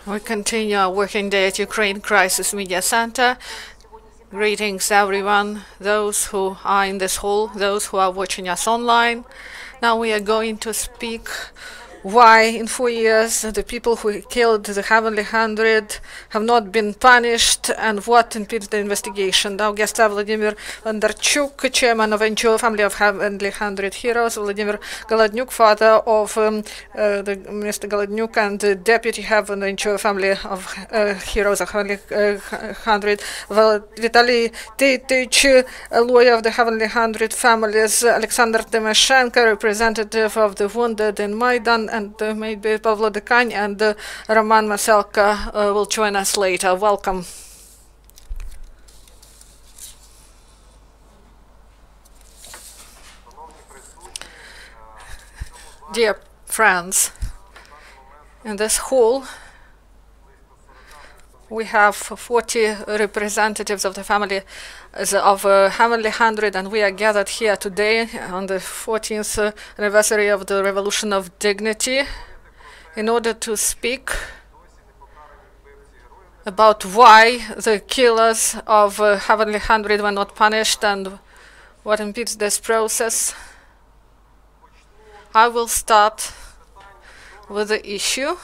We continue our working day at Ukraine Crisis Media Center. Greetings, everyone, those who are in this hall, those who are watching us online. Now we are going to speak why in 4 years the people who killed the Heavenly Hundred have not been punished and what impedes the investigation. Our guests are Volodymyr Bondarchuk, chairman of NGO Family of Heavenly Hundred Heroes, Volodymyr Holodnyuk, father of Mr. Holodnyuk, and deputy head of the NGO Family of Heroes of Heavenly Hundred, Vitalii Tytych, a lawyer of the Heavenly Hundred families, Oleksandr Tymoshenko, representative of the wounded in Maidan, and maybe Volodymyr and Maselko will join us later. Welcome. Dear friends, in this hall we have 40 representatives of the family of Heavenly Hundred, and we are gathered here today on the 14th anniversary of the Revolution of Dignity in order to speak about why the killers of Heavenly Hundred were not punished and what impedes this process. I will start with the issue.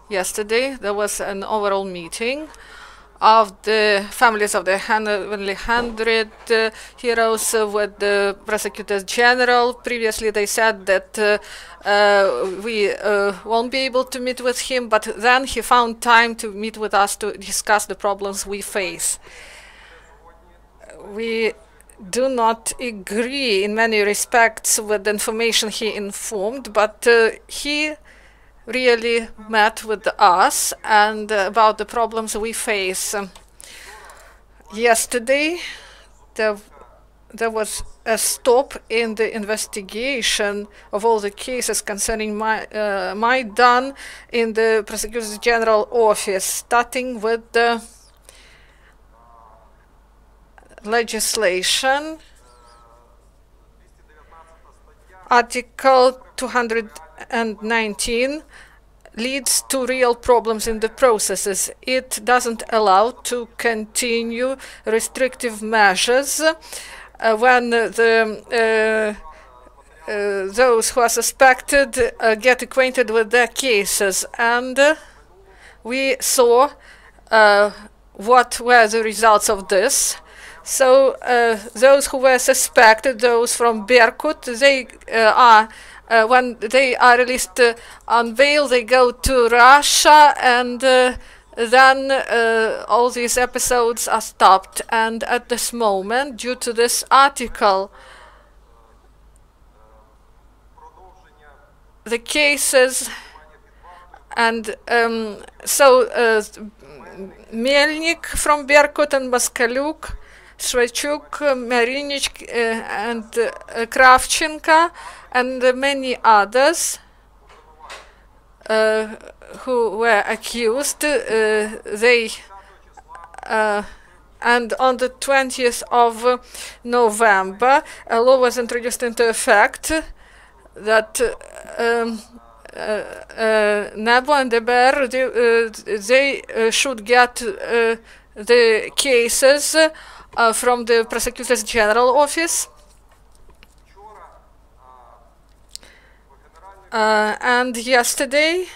Yesterday there was an overall meeting of the families of the Heavenly Hundred heroes with the prosecutors general. Previously they said that we won't be able to meet with him, but then he found time to meet with us to discuss the problems we face. We do not agree in many respects with the information he informed, but he really met with us and about the problems we face. Yesterday there was a stop in the investigation of all the cases concerning Maidan in the Prosecutor's General Office, starting with the legislation. Article 219 leads to real problems in the processes. It doesn't allow to continue restrictive measures when those who are suspected get acquainted with their cases. And we saw what were the results of this. So those who were suspected, those from Berkut, they are when they are released on bail, they go to Russia, and then all these episodes are stopped. And at this moment, due to this article, the cases and Melnik from Berkut and Maselko, Shvechuk, Marinich, and Kravchenko, and many others who were accused. And on the 20th of November, a law was introduced into effect that Nebo and Deber, they should get the cases from the Prosecutor's General Office. And yesterday,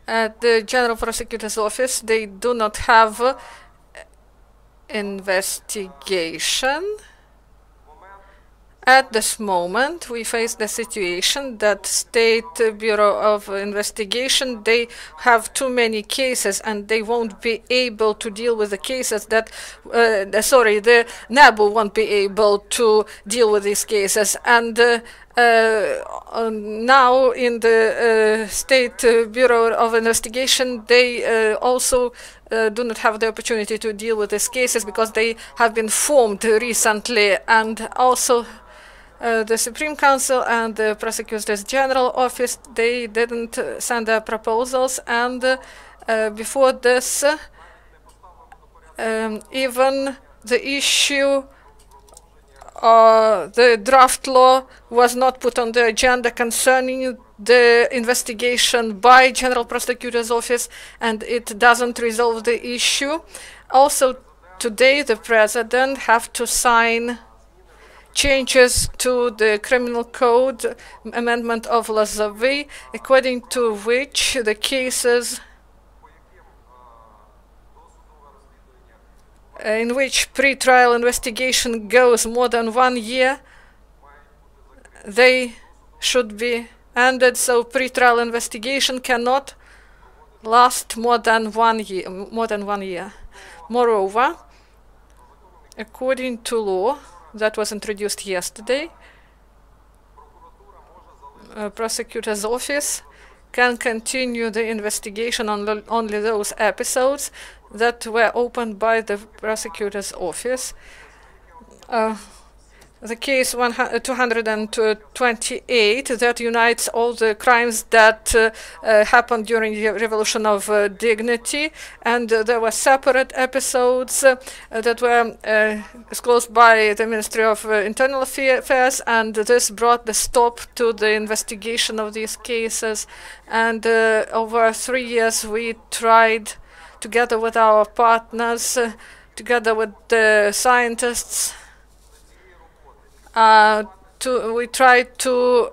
at the General Prosecutor's Office, they do not have investigation. At this moment, we face the situation that State Bureau of Investigation, they have too many cases and they won't be able to deal with the cases that, the NABU won't be able to deal with these cases. And now in the State Bureau of Investigation, they also do not have the opportunity to deal with these cases because they have been formed recently. And also the Supreme Council and the Prosecutor's General Office, they didn't send their proposals, and before this, even the issue, the draft law was not put on the agenda concerning the investigation by General Prosecutor's Office, and it doesn't resolve the issue. Also, today the President have to sign changes to the Criminal Code amendment of Lazavy, according to which the cases in which pre-trial investigation goes more than 1 year, they should be ended, so pre-trial investigation cannot last more than 1 year. Moreover, according to law that was introduced yesterday, prosecutor's office can continue the investigation on only those episodes that were opened by the prosecutor's office. The case 228 that unites all the crimes that happened during the Revolution of Dignity, and there were separate episodes that were disclosed by the Ministry of Internal Affairs, and this brought the stop to the investigation of these cases. And over 3 years we tried, together with our partners, together with the scientists, we tried to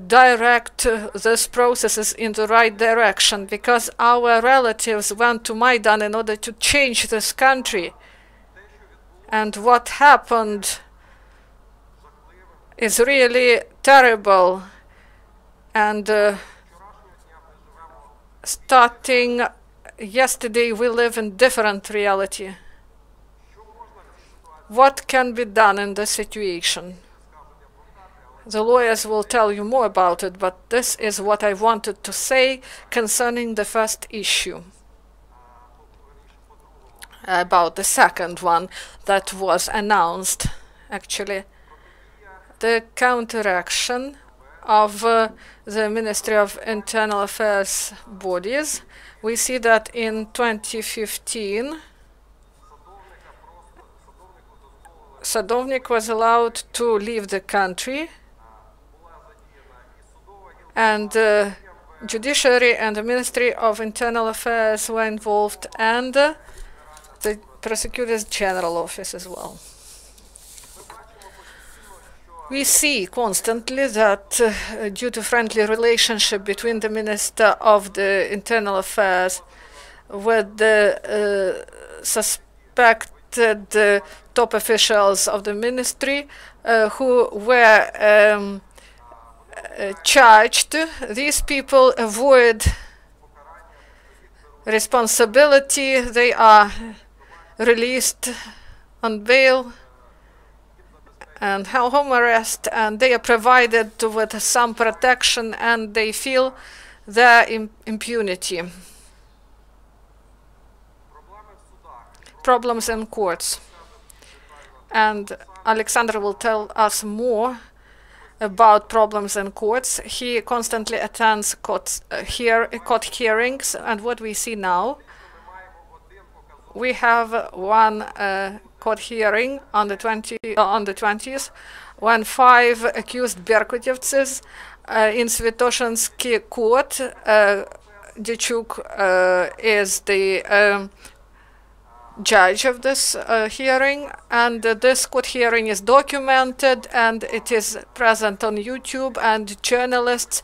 direct these processes in the right direction, because our relatives went to Maidan in order to change this country. And what happened is really terrible. And starting yesterday, we live in different reality. What can be done in this situation? The lawyers will tell you more about it, but this is what I wanted to say concerning the first issue. About the second one that was announced, actually, the counteraction of the Ministry of Internal Affairs bodies. We see that in 2015, Sadovnik was allowed to leave the country, and Judiciary and the Ministry of Internal Affairs were involved, and the Prosecutor's General Office as well. We see constantly that due to friendly relationship between the Minister of the Internal Affairs with the suspected top officials of the ministry who were charged, these people avoid responsibility. They are released on bail and home arrest, and they are provided with some protection, and they feel their impunity. Problems in courts. And Oleksandr will tell us more about problems in courts. He constantly attends court hearings, and what we see now, we have one court hearing on the 20th, when 5 accused Berkutevtses in Svetoshinsky court. Dichuk is the judge of this hearing, and this court hearing is documented, and it is present on YouTube, and journalists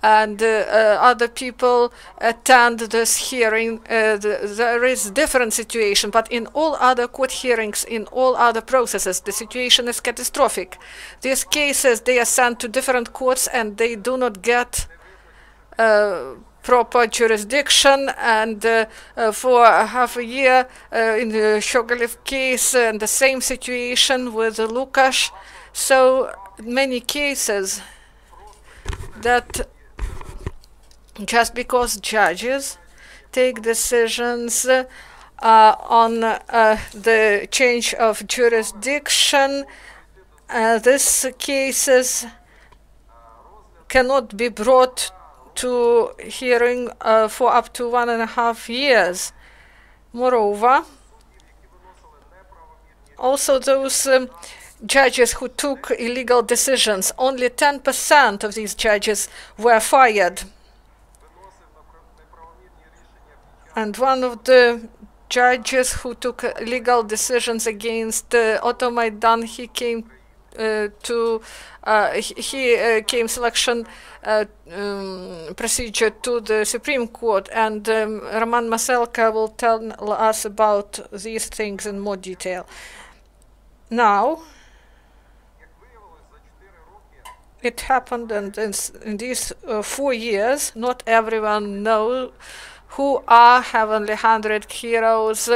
and other people attend this hearing. There is different situation, but in all other court hearings, in all other processes, the situation is catastrophic. These cases, they are sent to different courts, and they do not get proper jurisdiction, and for half a year in the Shogolev case, and the same situation with Lukash. So many cases that just because judges take decisions on the change of jurisdiction, these cases cannot be brought to hearing for up to 1.5 years. Moreover, also those judges who took illegal decisions. Only 10% of these judges were fired. And one of the judges who took legal decisions against Automaidan, he came came selection procedure to the Supreme Court, and Roman Maselko will tell us about these things in more detail. Now, it happened, and in these 4 years, not everyone knows who are Heavenly 100 heroes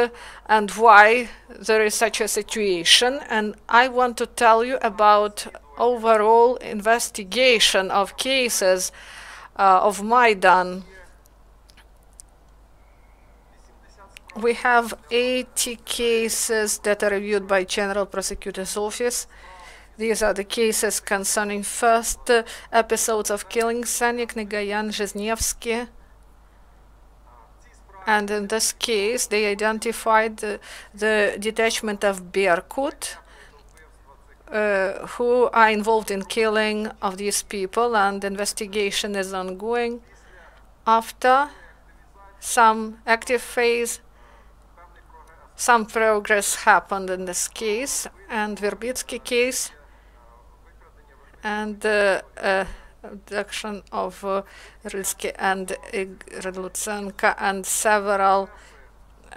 and why there is such a situation. And I want to tell you about overall investigation of cases of Maidan. We have 80 cases that are reviewed by General Prosecutor's Office. These are the cases concerning first episodes of killings, Sanik, Negayan, Zheznievsky. And in this case, they identified the detachment of Berkut, who are involved in killing of these people, and investigation is ongoing. After some active phase, some progress happened in this case, and Verbitsky case, and abduction of Rylsky and Lutsenko, and several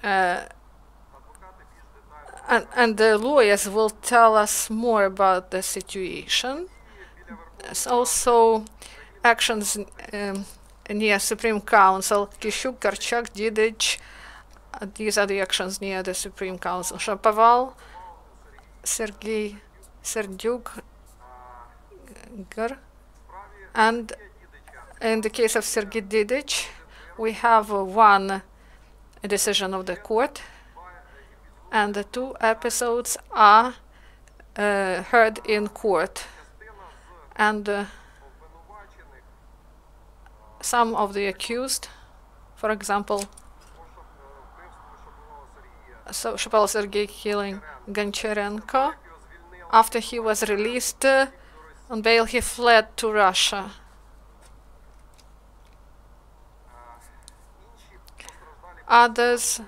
and the lawyers will tell us more about the situation. There's also actions near Supreme Council, Kishuk, Karchak, Didich. These are the actions near the Supreme Council. Shapoval, Sergei Serdyuk, and in the case of Sergei Didich, we have one decision of the court, and the 2 episodes are heard in court. And some of the accused, for example, so Shapoval Sergei killing Goncharenko, after he was released on bail, he fled to Russia. Others,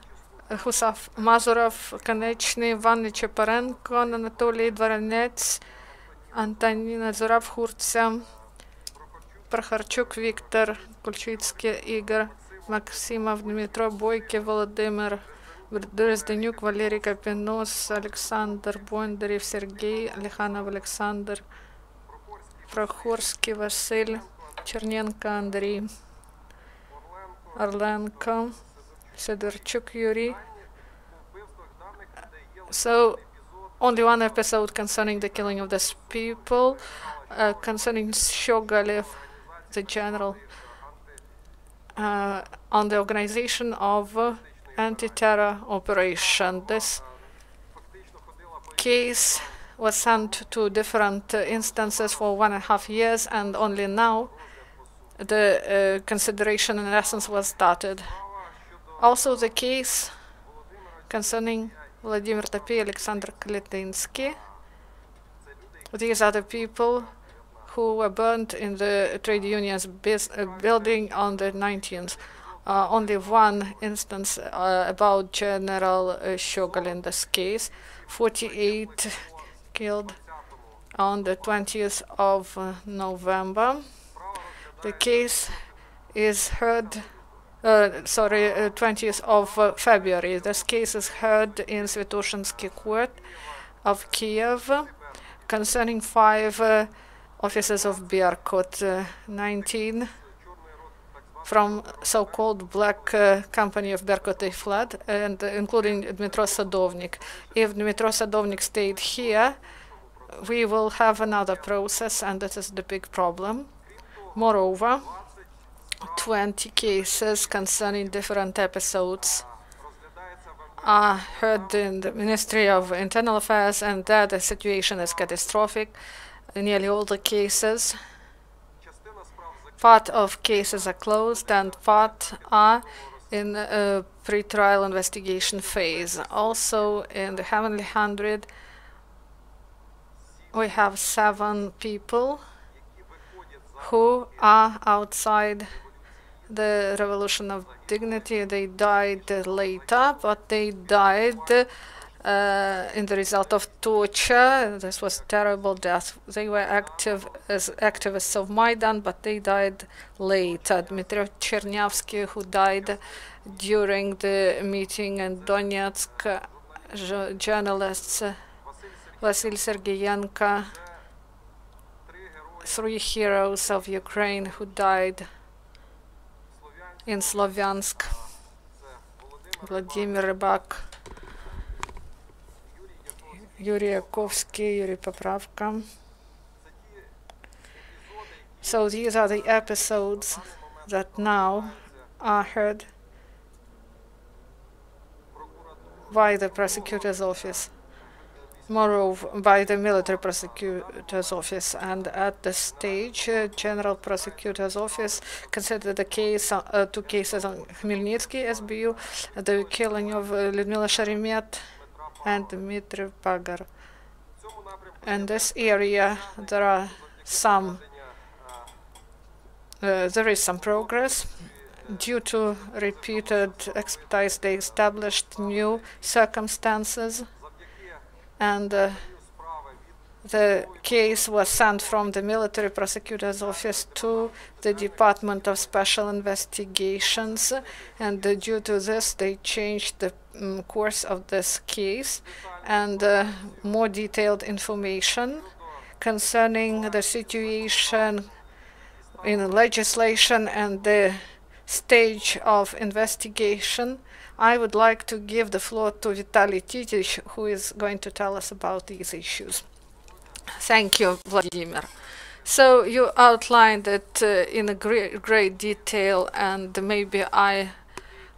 Husov, Mazurov, Konechny, Ivan Cheparenko, Anatoly Dvoranets, Antonina Zurab, Hurtsev, Prokharchuk, Viktor, Kulchitsky, Igor, Maximov, Dmitro, Boyke, Volodymyr, Dresdenyuk, Valery Kapinos, Alexander Bondaryev, Sergei, Likhanov, Alexander, Prokhorsky, Vasil, Chernenko, Andrei, Orlenko, Sidorchuk, Yuri. So, only one episode concerning the killing of these people, concerning Shogolev, the general, on the organization of anti-terror operation. This case was sent to different instances for 1.5 years, and only now the consideration in essence was started. Also the case concerning Vladimir Topy, Alexander Kletinsky. These are the people who were burned in the trade union's building on the 19th. Only one instance about General Shogol in this case. 48 killed on the 20th of November. The case is heard, 20th of February. This case is heard in Svetoshinsky Court of Kiev concerning 5 officers of Berkut, 19 from so-called black company of Berkut. They fled, and including Dmitro Sadovnik. If Dmitro Sadovnik stayed here, we will have another process, and that is the big problem. Moreover, 20 cases concerning different episodes are heard in the Ministry of Internal Affairs, and there the situation is catastrophic. Nearly all the cases, part of cases are closed and part are in a pre-trial investigation phase. Also in the Heavenly 100, we have 7 people who are outside the Revolution of Dignity. They died later, but they died in the result of torture. This was terrible death. They were active as activists of Maidan, but they died later. Dmitry Chernyavsky, who died during the meeting in Donetsk, journalists Vasil Sergeyenko, 3 heroes of Ukraine who died in Slovyansk, Vladimir Rybak, Yuri Yakovsky, Yuri Popravka. So these are the episodes that now are heard by the prosecutor's office, moreover by the military prosecutor's office, and at this stage general prosecutor's office considered the case 2 cases on Khmelnytsky SBU, the killing of Lyudmila Sharemet and Dmitry Pagar. In this area there is some progress. Due to repeated expertise, they established new circumstances, and the case was sent from the military prosecutor's office to the Department of Special Investigations, and due to this they changed the course of this case, and more detailed information concerning the situation in legislation and the stage of investigation. I would like to give the floor to Vitalii Tytych, who is going to tell us about these issues. Thank you, Vladimir. So you outlined it in a great detail, and maybe I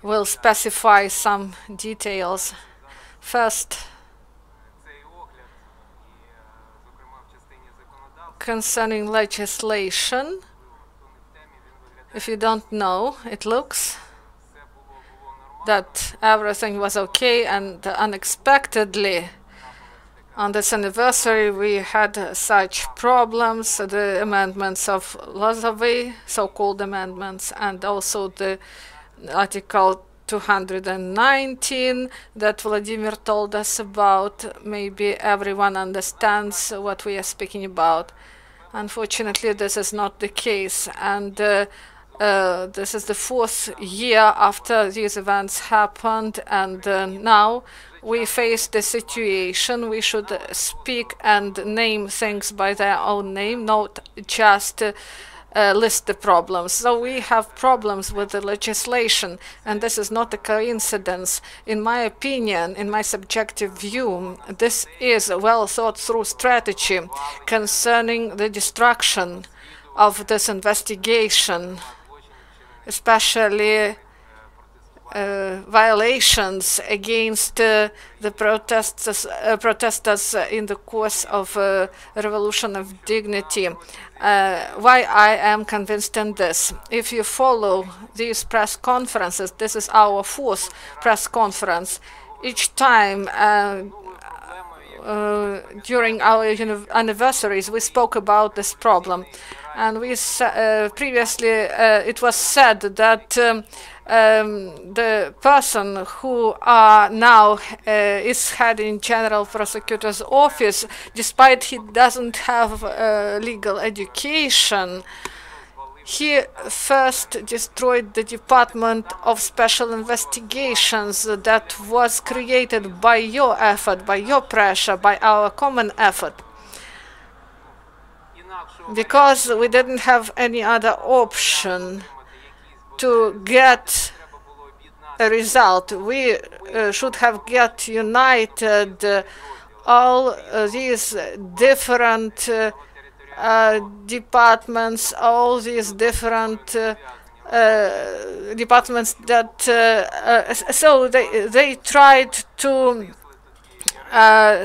will specify some details. First, concerning legislation, if you don't know, it looks that everything was okay, and unexpectedly on this anniversary we had such problems, the amendments of Lozovay, so-called amendments, and also the Article 219 that Vladimir told us about. Maybe everyone understands what we are speaking about. Unfortunately, this is not the case, and this is the 4th year after these events happened, and now we face the situation. We should speak and name things by their own name, not just list the problems. So we have problems with the legislation, and this is not a coincidence. In my opinion, in my subjective view, this is a well thought through strategy concerning the destruction of this investigation, especially violations against the protesters in the course of Revolution of Dignity. Why I am convinced in this? If you follow these press conferences, this is our 4th press conference. Each time during our anniversaries, we spoke about this problem, and we previously it was said that the person who now is heading General Prosecutor's Office, despite he doesn't have legal education, he first destroyed the Department of Special Investigations that was created by your effort, by your pressure, by our common effort. Because we didn't have any other option to get a result. We should have got united all these different departments, all these different departments that so they tried to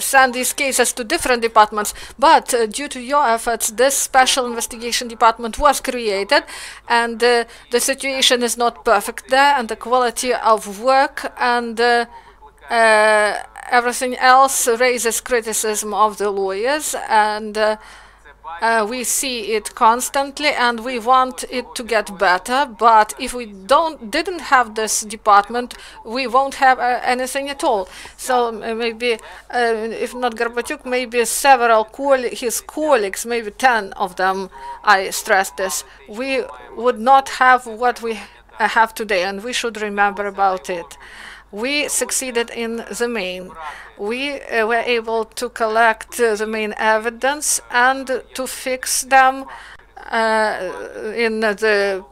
send these cases to different departments, but due to your efforts, this special investigation department was created, and the situation is not perfect there, and the quality of work and everything else raises criticism of the lawyers, and we see it constantly, and we want it to get better. But if we didn't have this department, we won't have anything at all. So maybe, if not Gorbachev, maybe several his colleagues, maybe 10 of them, I stress this, we would not have what we have today, and we should remember about it. We succeeded in the main. We were able to collect the main evidence and to fix them in the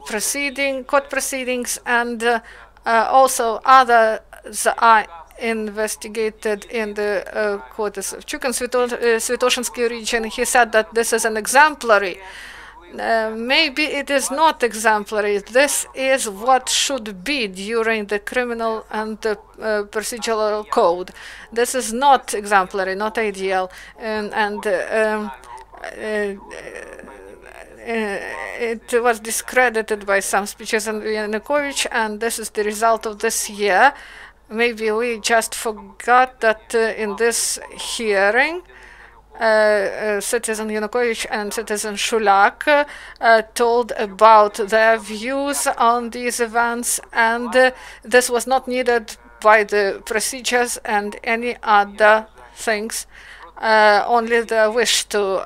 court proceedings, and also others are investigated in the courts of Chuk and Svetoshinsky region. He said that this is an exemplary. Maybe it is not exemplary. This is what should be during the criminal and the procedural code. This is not exemplary, not ideal, and it was discredited by some speeches on Yanukovych, and this is the result of this year. Maybe we just forgot that in this hearing, Citizen Yanukovych and Citizen Shulak told about their views on these events, and this was not needed by the procedures and any other things, only the wish to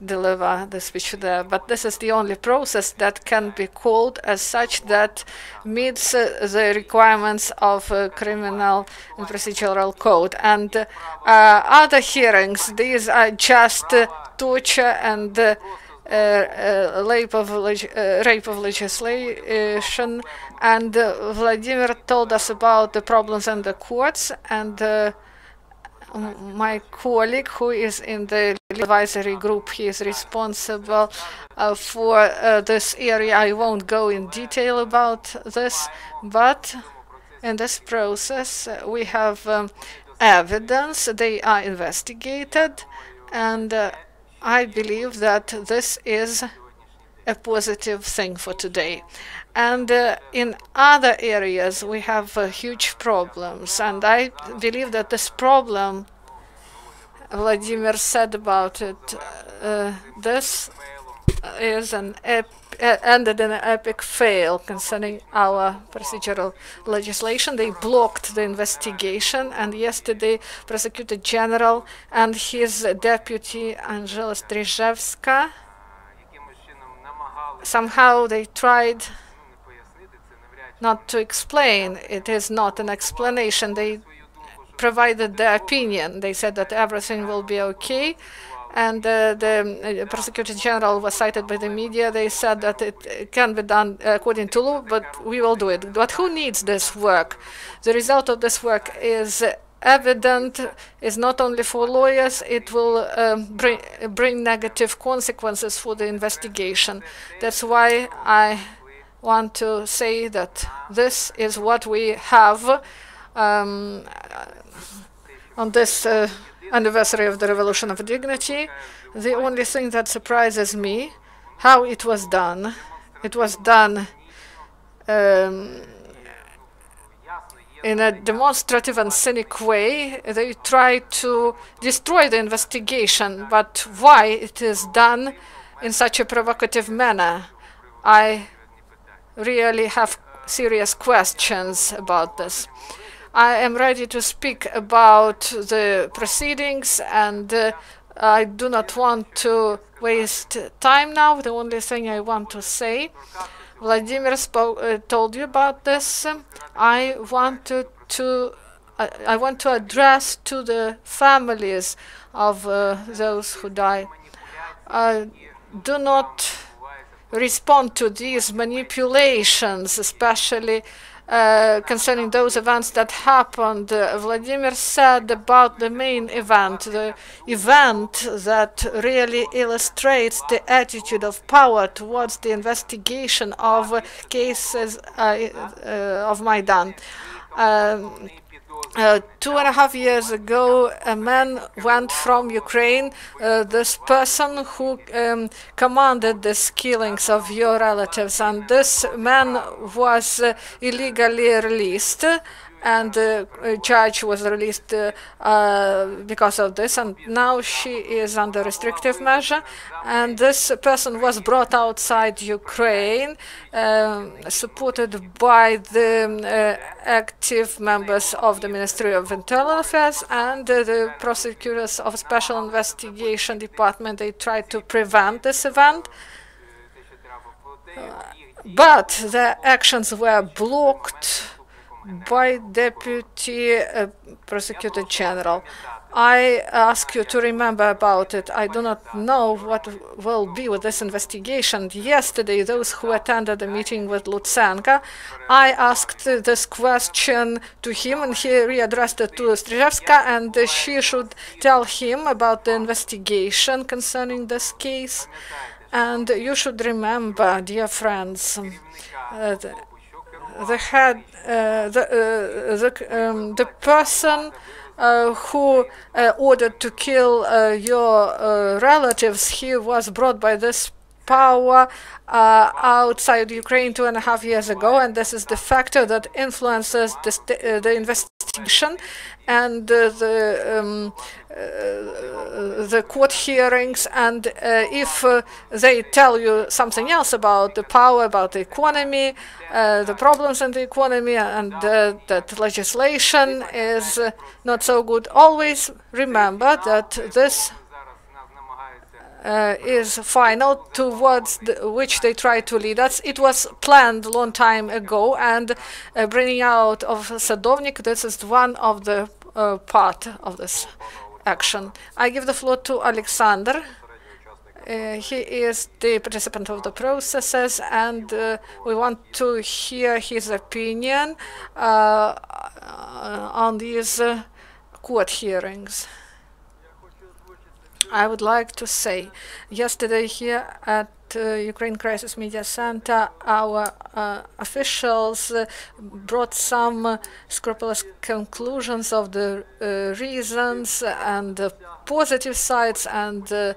deliver the speech there. But this is the only process that can be called as such that meets the requirements of criminal and procedural code. And other hearings, these are just torture and rape of legislation. And Vladimir told us about the problems in the courts, and my colleague, who is in the advisory group, he is responsible for this area. I won't go in detail about this, but in this process we have evidence. They are investigated, and I believe that this is a positive thing for today. And in other areas we have huge problems, and I believe that this problem, Vladimir said about it, this is ended in an epic fail concerning our procedural legislation. They blocked the investigation, and yesterday Prosecutor General and his deputy Angela Strizhevska, somehow they tried not to explain. It is not an explanation. They provided their opinion. They said that everything will be okay, and the Prosecutor General was cited by the media. They said that it can be done according to law, but we will do it. But who needs this work? The result of this work is evident, is not only for lawyers, it will bring negative consequences for the investigation. That's why I want to say that this is what we have on this anniversary of the Revolution of Dignity. The only thing that surprises me, how it was done. It was done in a demonstrative and cynic way. They tried to destroy the investigation, but why it is done in such a provocative manner? I really have serious questions about this. I am ready to speak about the proceedings, and I do not want to waste time now. The only thing I want to say, Vladimir told you about this. I want to address to the families of those who died. Do not respond to these manipulations, especially concerning those events that happened. Vladimir said about the main event, the event that really illustrates the attitude of power towards the investigation of cases of Maidan. 2.5 years ago, a man went from Ukraine, this person who commanded the killings of your relatives, and this man was illegally released, and the judge was released because of this, and now she is under restrictive measure. And this person was brought outside Ukraine, supported by the active members of the Ministry of Internal Affairs and the prosecutors of Special Investigation Department. They tried to prevent this event, but their actions were blocked by Deputy Prosecutor General. I ask you to remember about it. I do not know what will be with this investigation. Yesterday, those who attended the meeting with Lutsenko, I asked this question to him, and he readdressed it to Stryjewska, and she should tell him about the investigation concerning this case. And you should remember, dear friends, the person who ordered to kill your relatives, he was brought by this power outside Ukraine 2.5 years ago, and this is the factor that influences the investigation and the court hearings. And if they tell you something else about the power, about the economy, the problems in the economy, and that legislation is not so good, always remember that this is final towards which they try to lead us. It was planned a long time ago, and bringing out of Sadovnik, this is one of the part of this action. I give the floor to Oleksandr. He is the participant of the processes, and we want to hear his opinion on these court hearings. I would like to say, yesterday here at Ukraine Crisis Media Center, our officials brought some scrupulous conclusions of the reasons and the positive sides and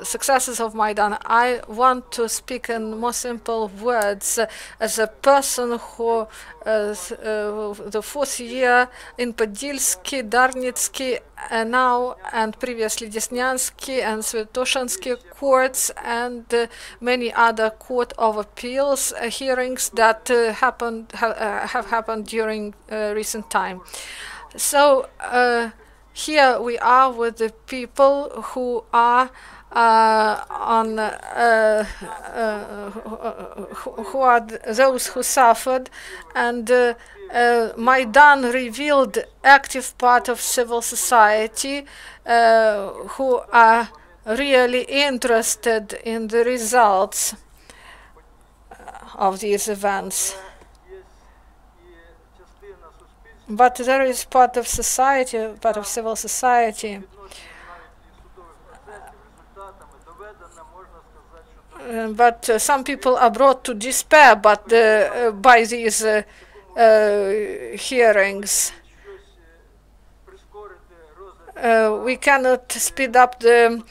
successes of Maidan. I want to speak in more simple words as a person who the fourth year in Podilsky, Darnitsky, now and previously Desnyansky and Svetoshansky courts and many other court of appeals hearings that have happened during recent time. So here we are with the people who are who are those who suffered, and Maidan revealed active part of civil society who are really interested in the results of these events. But there is part of society, part of civil society, but some people are brought to despair by these hearings. We cannot speed up the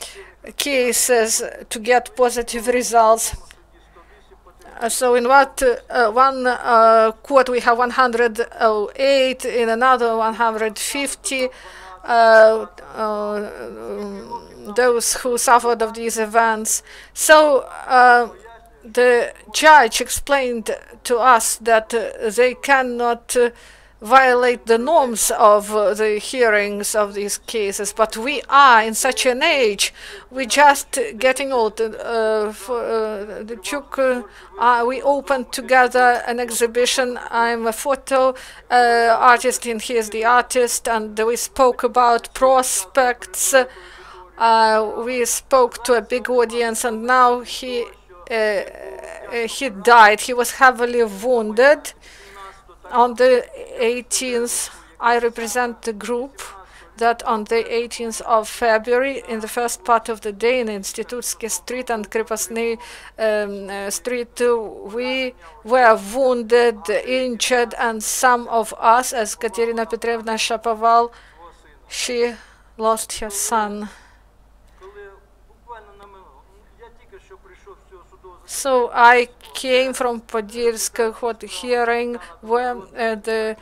cases to get positive results. So in one court we have 108, in another 150 those who suffered of these events. So the judge explained to us that they cannot violate the norms of the hearings of these cases, but we are in such an age, we're just getting old. The Chuk, we opened together an exhibition. I'm a photo artist and he is the artist, and we spoke about prospects. We spoke to a big audience, and now he died. He was heavily wounded. On the 18th, I represent the group that on the 18th of February, in the first part of the day, in Institutsky Street and Krepostny Street, we were wounded, injured, and some of us, as Katerina Petrovna Shapoval, she lost her son. So I came from Podilsk court hearing where the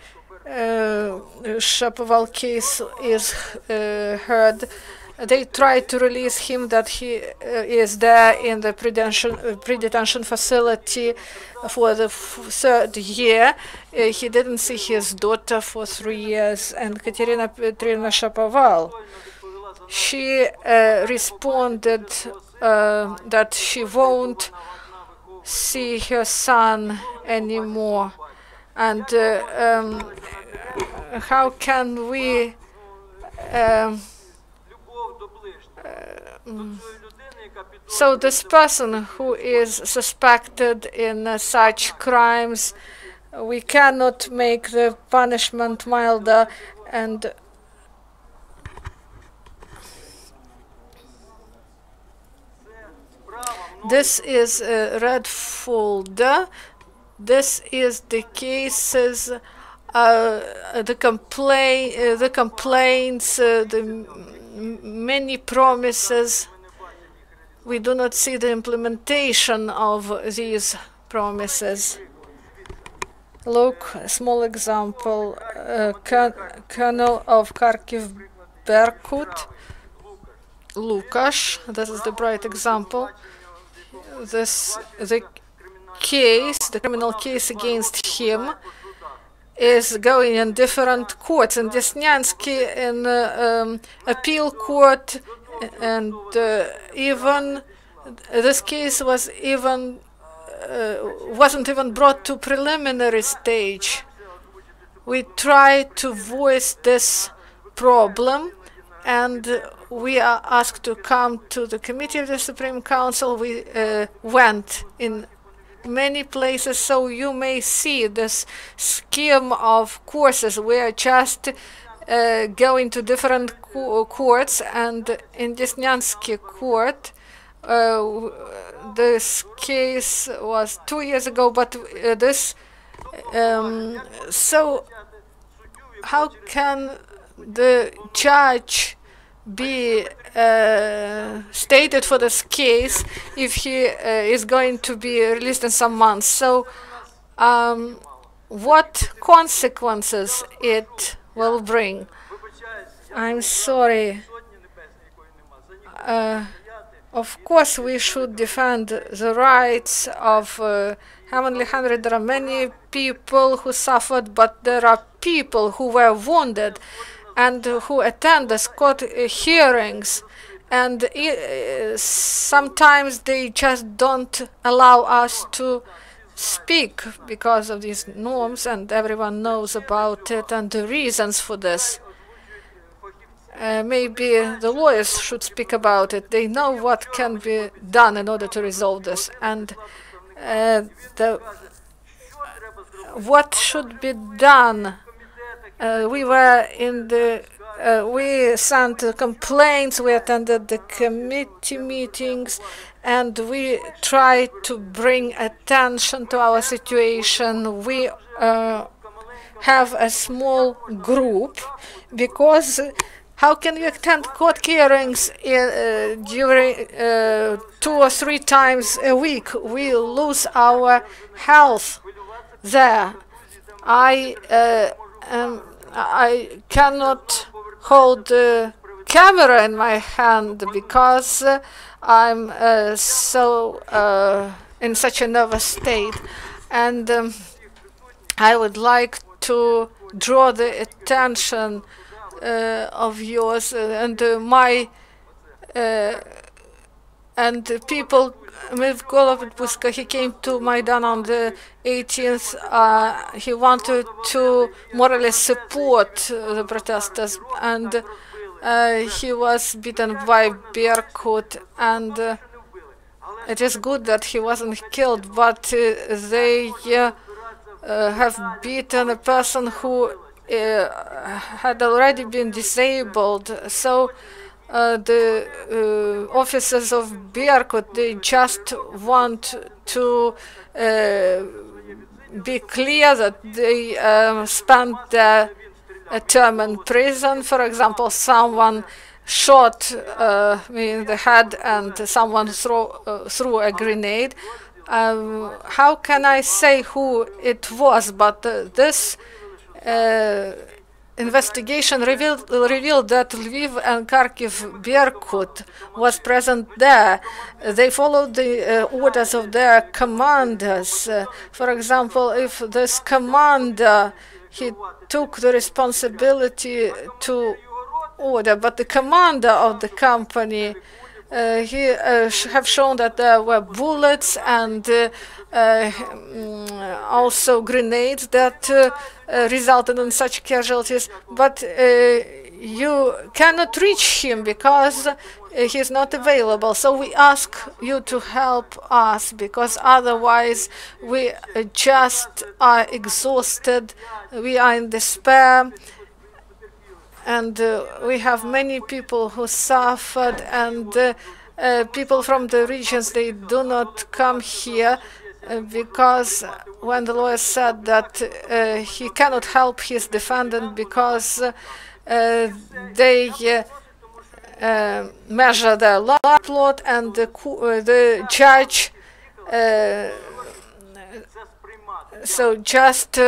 Shapoval case is heard. They tried to release him, that he is there in the pre-detention facility for the third year. He didn't see his daughter for 3 years. And Katerina Petrovna Shapoval, she responded that she won't see her son anymore. And how can we so this person who is suspected in such crimes, we cannot make the punishment milder. And this is a red folder. This is the cases, the complaints, the many promises. We do not see the implementation of these promises. Look, a small example, Colonel of Kharkiv Berkut, Lukash, this is the bright example. The criminal case against him is going in different courts, in Desnyansky, in appeal court, and even this case wasn't even brought to preliminary stage. We try to voice this problem, and we are asked to come to the committee of the Supreme Council. We went in many places, so you may see this scheme of courses. We are just going to different courts, and in Desnyansky court, this case was 2 years ago, but so how can the judge be stated for this case if he is going to be released in some months? So what consequences it will bring? I'm sorry. Of course, we should defend the rights of Heavenly Hundred. There are many people who suffered, but there are people who were wounded and who attend the court hearings, and sometimes they just don't allow us to speak because of these norms, and everyone knows about it and the reasons for this. Maybe the lawyers should speak about it. They know what can be done in order to resolve this, and what should be done. We were in the we sent complaints, we attended the committee meetings, and we tried to bring attention to our situation. We have a small group, because how can you attend court hearings during 2 or 3 times a week? We lose our health there. I cannot hold the camera in my hand because I'm so in such a nervous state, and I would like to draw the attention of yours and my and people. Mivkolovitpuska, he came to Maidan on the 18th. He wanted to morally support the protesters, and he was beaten by Berkut, and it is good that he wasn't killed, but they have beaten a person who had already been disabled. So the officers of Berkut, they just want to be clear that they spent their term in prison. For example, someone shot me in the head and someone threw a grenade. how can I say who it was? But this investigation revealed that Lviv and Kharkiv Berkut was present there. They followed the orders of their commanders. For example, if this commander, he took the responsibility to order, but the commander of the company, he have shown that there were bullets and also grenades that resulted in such casualties, but you cannot reach him because he's not available. So we ask you to help us, because otherwise we just are exhausted, we are in despair, and we have many people who suffered, and people from the regions, they do not come here because when the lawyer said that he cannot help his defendant because they measure their plot, and the judge so just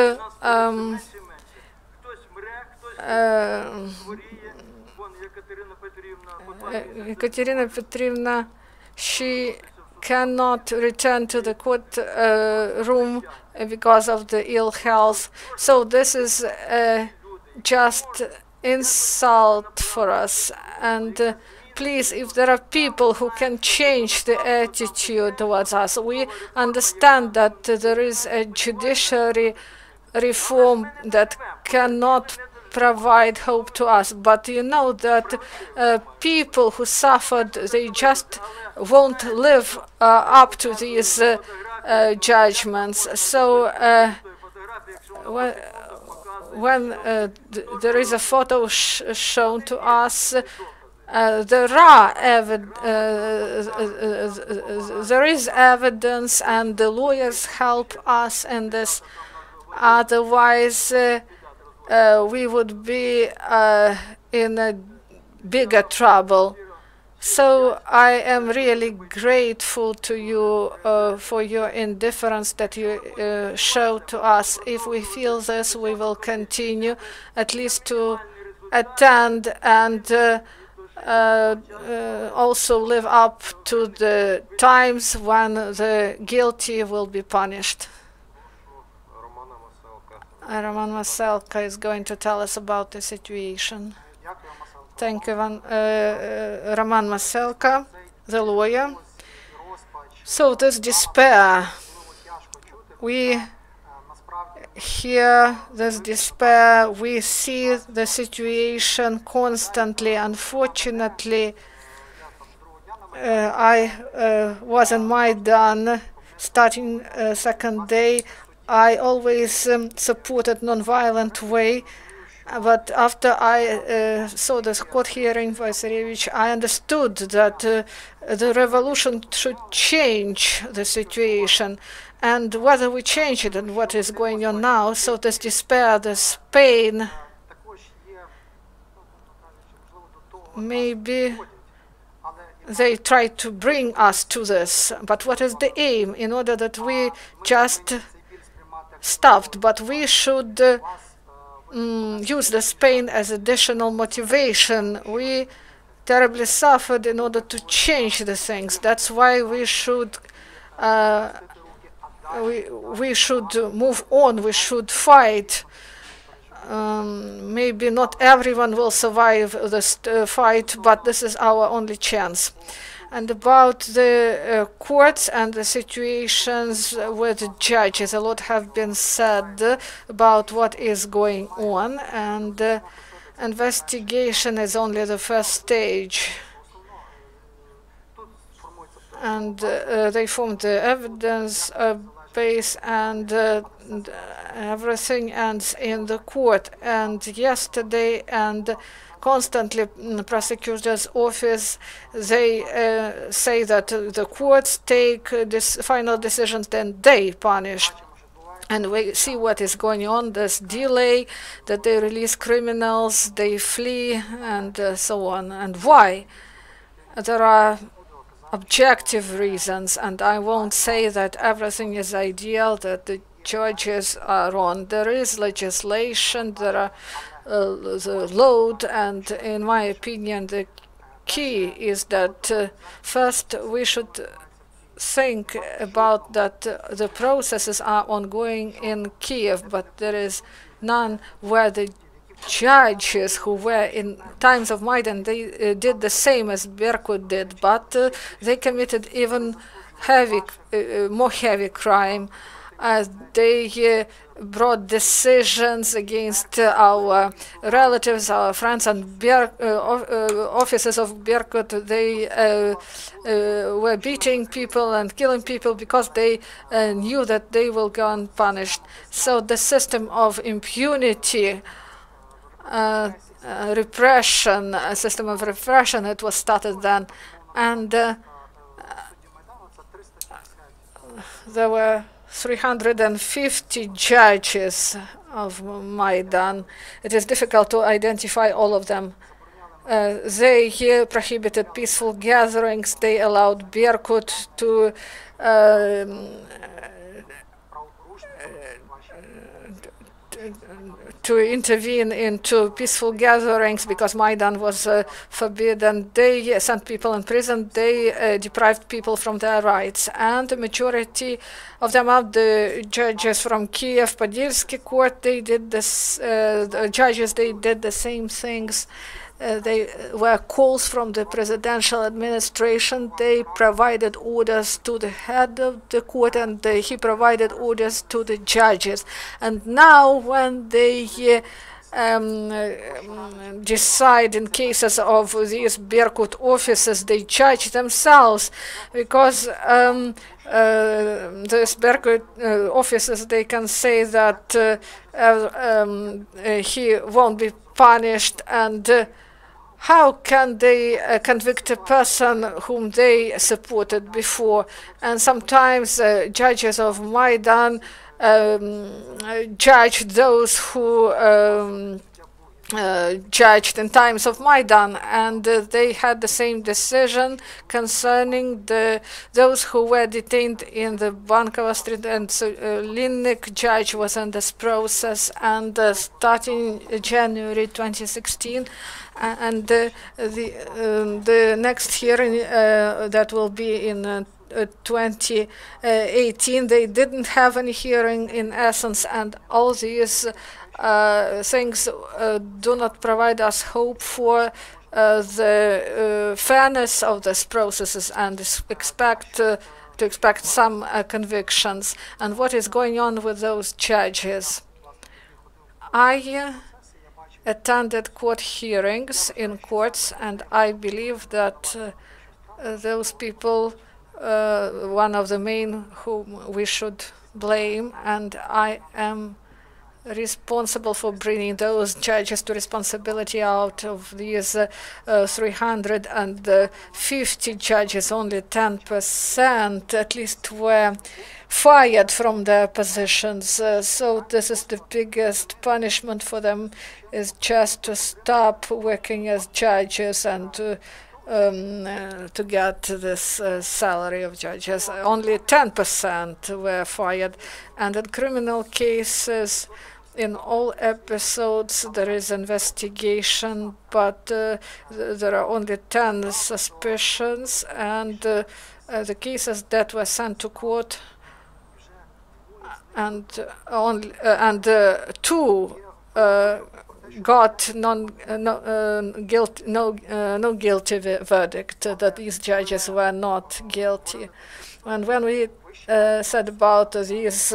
Ekaterina Petrovna, she cannot return to the court room because of the ill health. So this is just insult for us. And please, if there are people who can change the attitude towards us, we understand that there is a judiciary reform that cannot provide hope to us, but you know that people who suffered, they just won't live up to these judgments. So when there is a photo shown to us, there is evidence, and the lawyers help us in this. Otherwise, we would be in a bigger trouble. So I am really grateful to you for your indifference that you show to us. If we feel this, we will continue at least to attend and also live up to the times when the guilty will be punished. Roman Maselko is going to tell us about the situation. Thank you, Roman Maselko, the lawyer. So this despair, we hear this despair, we see the situation constantly. Unfortunately, I was in Maidan starting second day. I always supported non-violent way, but after I saw this court hearing for Isarevich, I understood that the revolution should change the situation, and whether we change it and what is going on now, so this despair, this pain, maybe they try to bring us to this, but what is the aim? In order that we just stopped, but we should use this pain as additional motivation. We terribly suffered in order to change the things. That's why we should we should move on. We should fight. Maybe not everyone will survive this fight, but this is our only chance. And about the courts and the situations with the judges, a lot have been said about what is going on, and investigation is only the first stage. And they formed the evidence base, and everything ends in the court. And yesterday, and constantly prosecutor's office, they say that the courts take this final decisions, then they punish. And we see what is going on, this delay, that they release criminals, they flee, and so on. And why? There are objective reasons, and I won't say that everything is ideal, that the judges are wrong. There is legislation, there are the load, and in my opinion, the key is that first we should think about that the processes are ongoing in Kiev, but there is none where the judges who were in times of Maidan, they did the same as Berkut did, but they committed even more heavy crime. They brought decisions against our relatives, our friends, and officers of Berkut. They were beating people and killing people because they knew that they will go unpunished. So the system of impunity, repression, a system of repression, it was started then, and there were 350 judges of Maidan. It is difficult to identify all of them. They prohibited peaceful gatherings. They allowed Berkut to intervene into peaceful gatherings because Maidan was forbidden. They sent people in prison. They deprived people from their rights. And the majority of them are the judges from Kiev, Podilsky court. They did this. The judges, they did the same things. They were calls from the presidential administration. They provided orders to the head of the court, and he provided orders to the judges. And now when they decide in cases of these Berkut officers, they judge themselves, because these Berkut officers, they can say that he won't be punished, and how can they convict a person whom they supported before? And sometimes judges of Maidan judged those who judged in times of Maidan, and they had the same decision concerning those who were detained in the Bankova Street, and so Linnik judge was in this process, and starting January 2016, and the next hearing that will be in 2018, they didn't have any hearing in essence, and all these things do not provide us hope for the fairness of these processes, and expect some convictions. And what is going on with those judges? I attended court hearings in courts, and I believe that those people, one of the main whom we should blame, and I am responsible for bringing those judges to responsibility. Out of these 350 judges, only 10% at least were fired from their positions. So this is the biggest punishment for them, is just to stop working as judges and to get this salary of judges. Only 10% were fired. And in criminal cases, in all episodes there is investigation, but there are only 10 suspicions, and the cases that were sent to court, and two got no guilty verdict, that these judges were not guilty. And when we said about these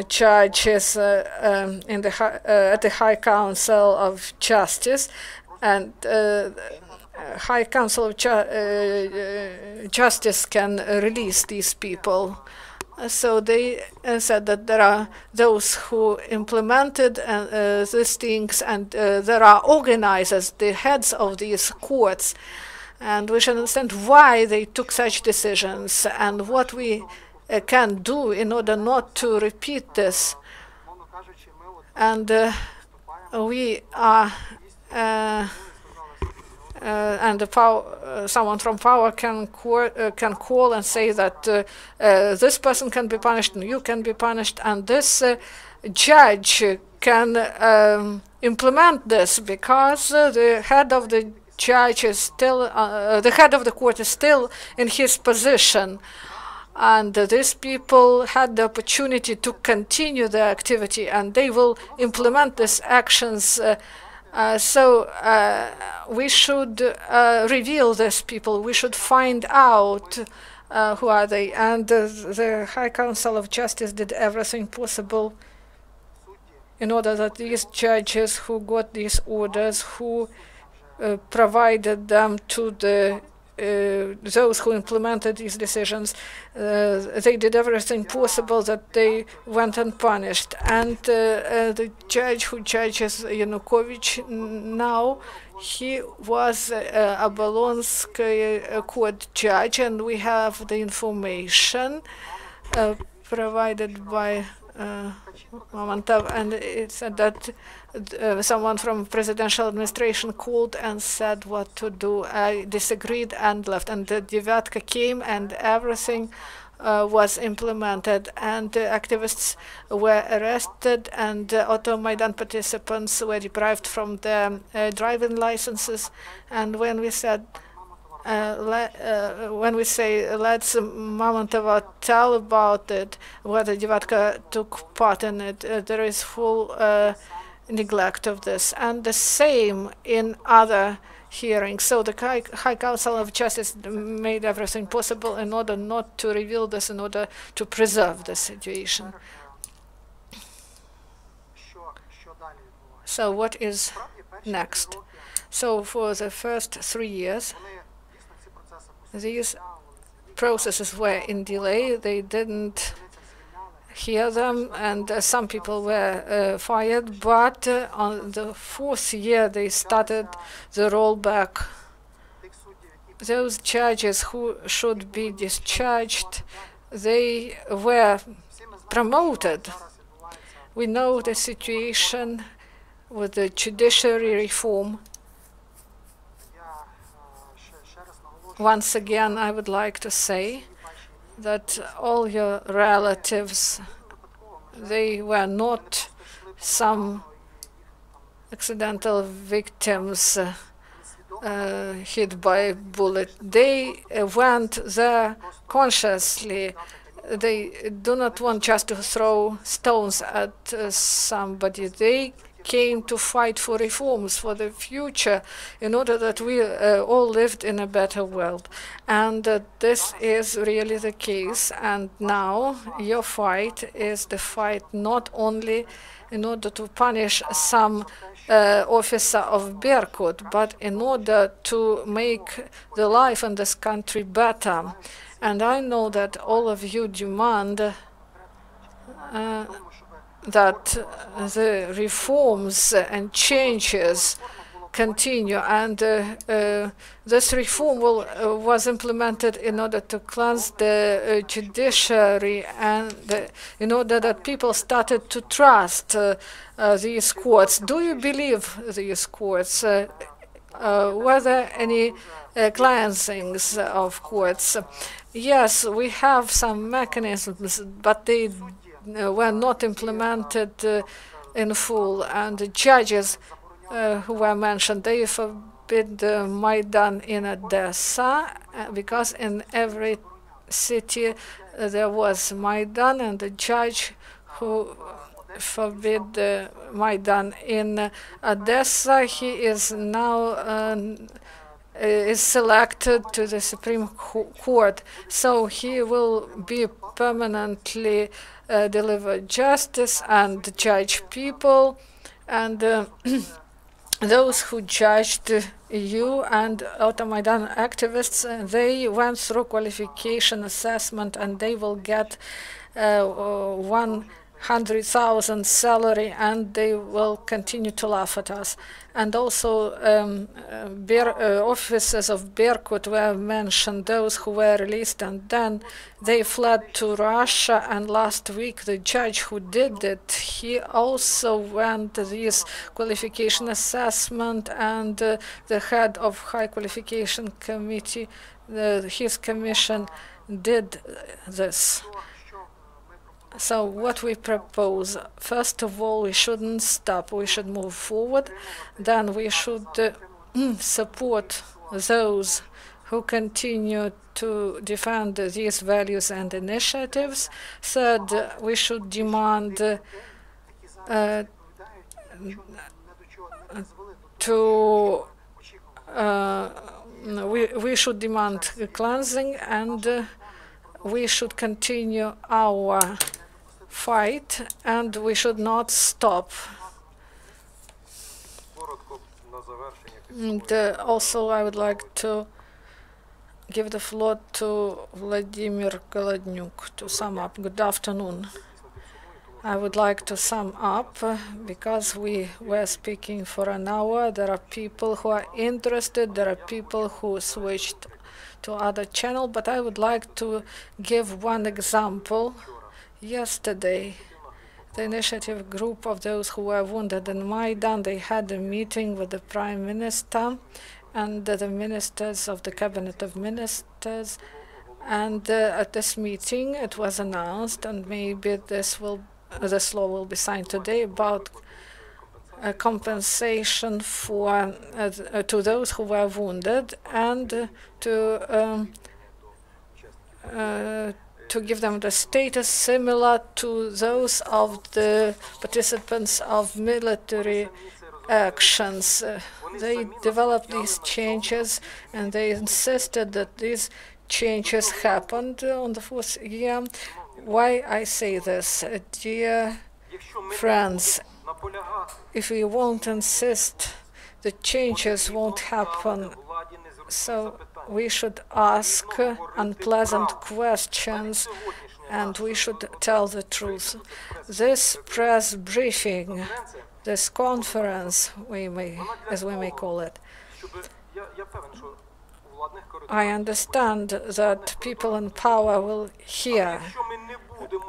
judges in the at the High Council of Justice, and High Council of Justice can release these people. So they said that there are those who implemented these things, and there are organizers, the heads of these courts, and we should understand why they took such decisions and what we can do in order not to repeat this. And we are and someone from power can call and say that this person can be punished and you can be punished, and this judge can implement this, because the head of the judge is still, the head of the court is still in his position. And these people had the opportunity to continue their activity, and they will implement these actions. So we should reveal these people. We should find out who are they. And the High Council of Justice did everything possible in order that these judges who got these orders, who provided them to the those who implemented these decisions, they did everything possible that they went unpunished. And the judge who judges Yanukovych now, he was a Obolonsky court judge, and we have the information provided by Mamantov, and it said that someone from presidential administration called and said what to do. I disagreed and left, and the Devatka came and everything was implemented, and activists were arrested, and Auto-Maidan participants were deprived from their driving licenses. And when we said when we say let's Mamantova tell about it, whether Devatka took part in it, there is full neglect of this, and the same in other hearings. So the High Council of Justice made everything possible in order not to reveal this, in order to preserve the situation. So what is next? So for the first 3 years, these processes were in delay. They didn't hear them, and some people were fired. But on the 4th year, they started the rollback. Those judges who should be discharged, they were promoted. We know the situation with the judiciary reform. Once again, I would like to say that all your relatives, they were not some accidental victims hit by a bullet. They went there consciously. They do not want just to throw stones at somebody. They came to fight for reforms for the future, in order that we all lived in a better world. And this is really the case. And now your fight is the fight not only in order to punish some officer of Berkut, but in order to make the life in this country better. And I know that all of you demand that the reforms and changes continue, and this reform was implemented in order to cleanse the judiciary, and in order that people started to trust these courts. Do you believe these courts? Were there any cleansings of courts? Yes, we have some mechanisms, but they were not implemented in full. And the judges who were mentioned, they forbid Maidan in Odessa, because in every city there was Maidan, and the judge who forbid Maidan in Odessa, he is now is selected to the Supreme Court, so he will be permanently deliver justice and judge people. And those who judged you and Auto-Maidan activists, they went through qualification assessment, and they will get 1 100,000 salary, and they will continue to laugh at us. And also officers of Berkut were mentioned, those who were released, and then they fled to Russia. And last week the judge who did it, he also went to this qualification assessment, and the head of high qualification committee, his commission did this. So what we propose, first of all, we shouldn't stop, we should move forward. Then we should support those who continue to defend these values and initiatives. Third, we should demand we should demand cleansing, and we should continue our fight, and we should not stop. And also I would like to give the floor to Volodymyr to sum up. Good afternoon. I would like to sum up, because we were speaking for an hour. There are people who are interested, there are people who switched to other channel, but I would like to give one example. Yesterday, the initiative group of those who were wounded in Maidan, they had a meeting with the Prime Minister and the ministers of the Cabinet of Ministers, and at this meeting it was announced, and maybe this law will be signed today, about compensation for to those who were wounded, and to give them the status similar to those of the participants of military actions. They developed these changes, and they insisted that these changes happened on the 4th year. Why I say this? Dear friends, if we won't insist, the changes won't happen. So we should ask unpleasant questions, and we should tell the truth. This press briefing, this conference, as we may call it, I understand that people in power will hear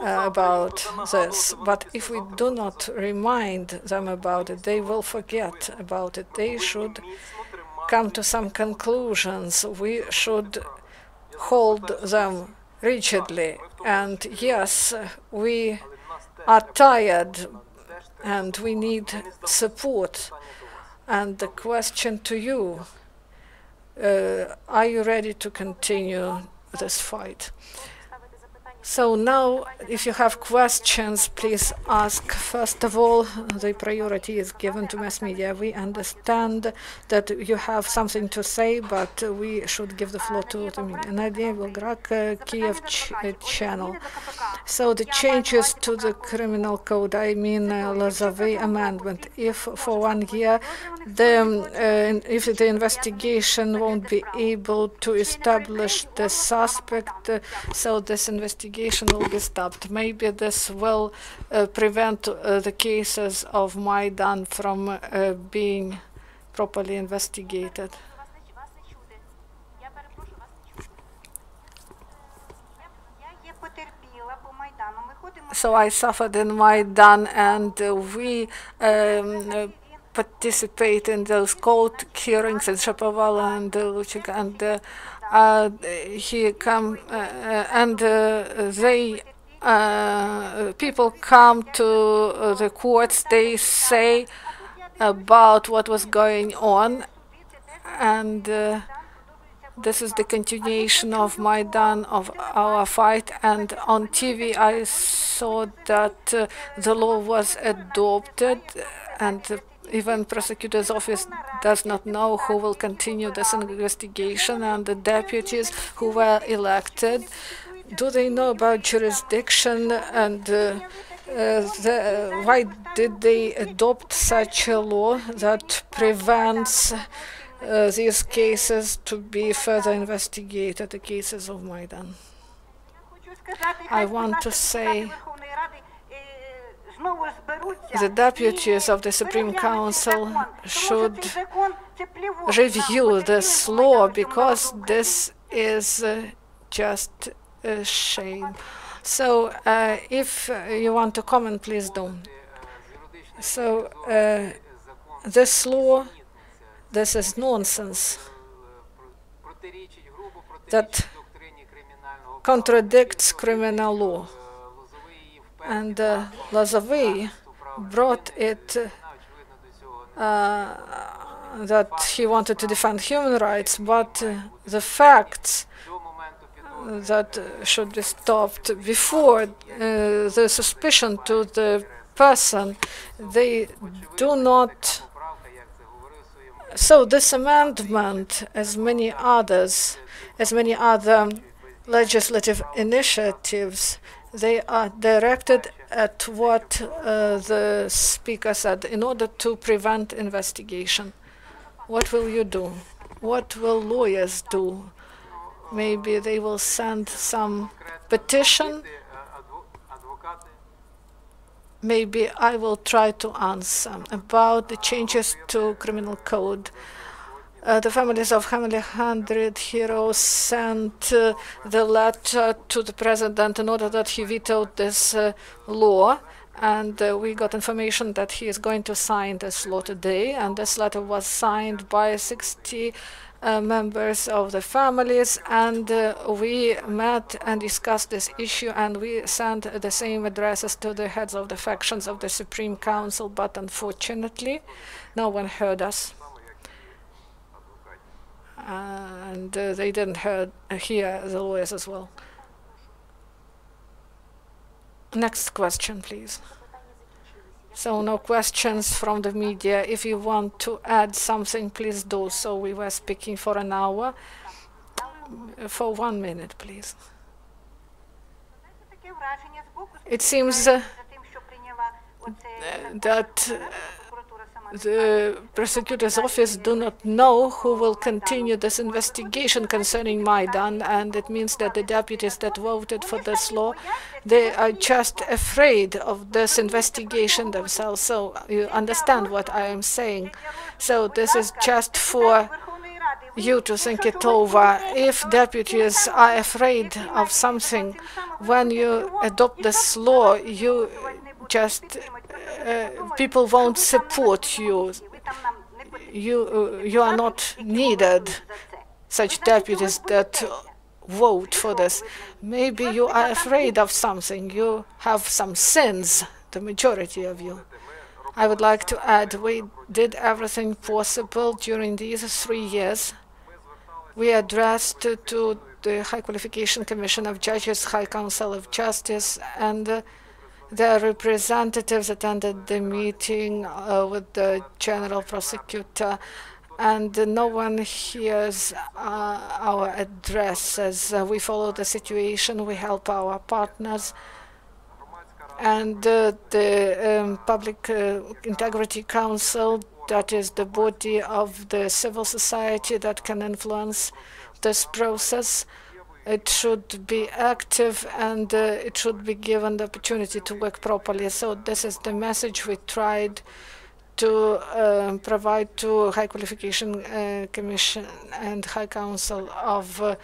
about this, but if we do not remind them about it, they will forget about it. They should come to some conclusions. We should hold them rigidly. And yes, we are tired and we need support. And the question to you, are you ready to continue this fight? So now, if you have questions, please ask. First of all, the priority is given to mass media. We understand that you have something to say, but we should give the floor to the media. Nadia Volgrak, Kiev channel. So the changes to the criminal code, I mean Lozovay amendment, if for 1 year, if the investigation won't be able to establish the suspect, so this investigation will be stopped. Maybe this will prevent the cases of Maidan from being properly investigated. So I suffered in Maidan, and we participate in those court hearings in Shapovalov and Luchik, and people come to the courts, they say about what was going on, and this is the continuation of Maidan, of our fight. And on TV I saw that the law was adopted, and even prosecutor's office does not know who will continue this investigation, and the deputies who were elected, do they know about jurisdiction, and why did they adopt such a law that prevents these cases to be further investigated, the cases of Maidan? I want to say the deputies of the Supreme Council should review this law, because this is just a shame. So if you want to comment, please do. So this law, this is nonsense that contradicts criminal law. And Lozovый brought it that he wanted to defend human rights, but the facts that should be stopped before the suspicion to the person, they do not. So this amendment, as many other legislative initiatives, they are directed at what the speaker said, in order to prevent investigation. What will you do? What will lawyers do? Maybe they will send some petition. Maybe I will try to answer about the changes to criminal code. The families of 100 heroes sent the letter to the president in order that he vetoed this law, and we got information that he is going to sign this law today, and this letter was signed by 60 members of the families, and we met and discussed this issue, and we sent the same addresses to the heads of the factions of the Supreme Council, but unfortunately no one heard us. And they didn't hear the lawyers as well. Next question, please. So no questions from the media. If you want to add something, please do so. We were speaking for an hour. For 1 minute, please. It seems that the prosecutor's office do not know who will continue this investigation concerning Maidan, and it means that the deputies that voted for this law, they are just afraid of this investigation themselves. So you understand what I am saying. So this is just for you to think it over. If deputies are afraid of something, when you adopt this law, you just people won't support you. You are not needed, such deputies that vote for this. Maybe you are afraid of something. You have some sins, the majority of you. I would like to add, we did everything possible during these 3 years. We addressed to the High Qualification Commission of Judges, High Council of Justice, and their representatives attended the meeting with the general prosecutor, and no one hears our addresses. We follow the situation, we help our partners, and the Public Integrity Council, that is the body of the civil society that can influence this process. It should be active, and it should be given the opportunity to work properly. So this is the message we tried to provide to High Qualification Commission and High Council of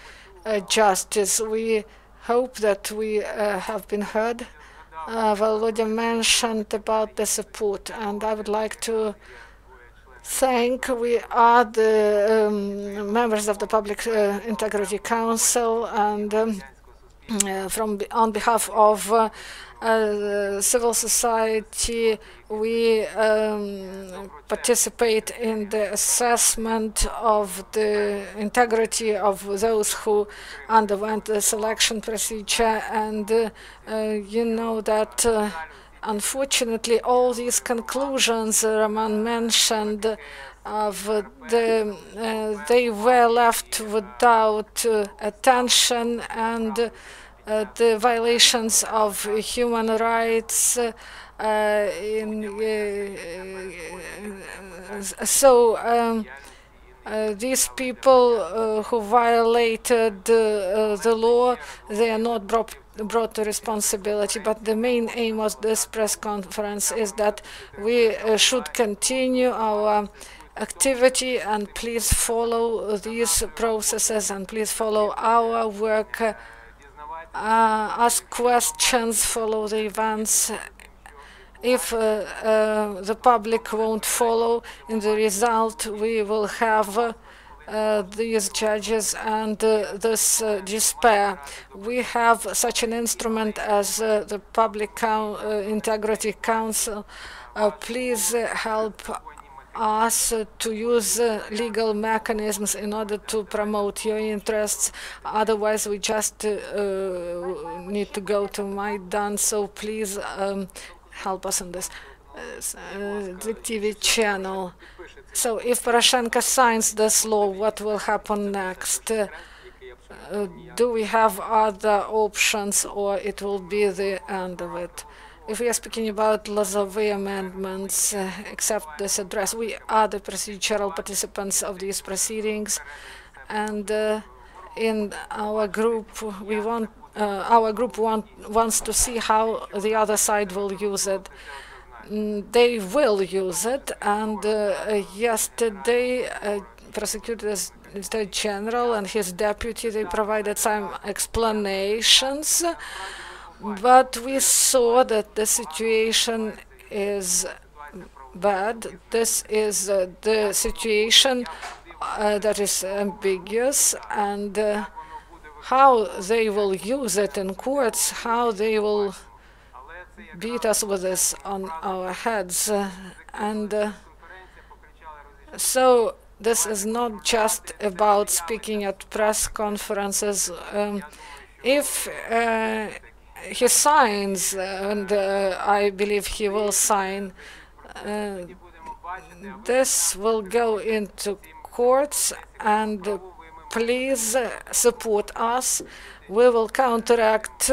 Justice. We hope that we have been heard. Volodya mentioned about the support, and I would like to thank. We are the members of the Public Integrity Council, and on behalf of civil society, we participate in the assessment of the integrity of those who underwent the selection procedure, and you know that unfortunately, all these conclusions Roman mentioned, they were left without attention, and the violations of human rights. These people who violated the law, they are not brought to responsibility. But the main aim of this press conference is that we should continue our activity, and please follow these processes, and please follow our work, ask questions, follow the events. If the public won't follow, in the result we will have these judges and this despair. We have such an instrument as the Public Integrity Council. Please help us to use legal mechanisms in order to promote your interests. Otherwise, we just need to go to Maidan. So please help us on this the TV channel. So if Poroshenko signs this law, what will happen next? Do we have other options, or it will be the end of it? If we are speaking about Lazovy amendments, except this address, we are the procedural participants of these proceedings, and in our group, wants to see how the other side will use it. They will use it, and yesterday, Prosecutor General and his deputy, they provided some explanations, but we saw that the situation is bad. This is the situation that is ambiguous, and how they will use it in courts, how they will beat us with this on our heads. So this is not just about speaking at press conferences. If he signs, and I believe he will sign, this will go into courts, and please support us. We will counteract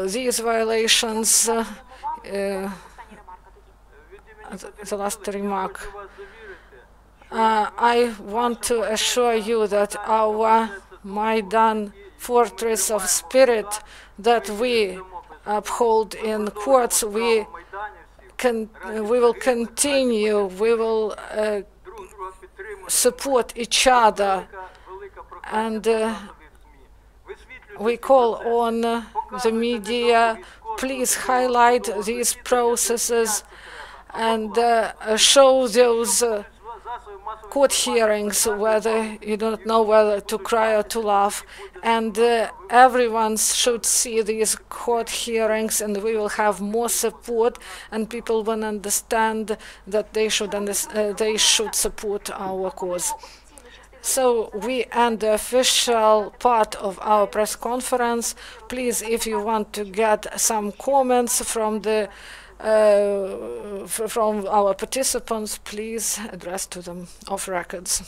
these violations. The last remark. I want to assure you that our Maidan fortress of spirit that we uphold in courts, we will continue. We will support each other, and we call on the media, please highlight these processes and show those court hearings whether you don't know whether to cry or to laugh. And everyone should see these court hearings, and we will have more support, and people will understand that they should support our cause. So we end the official part of our press conference. Please, if you want to get some comments from from our participants, please address to them off records.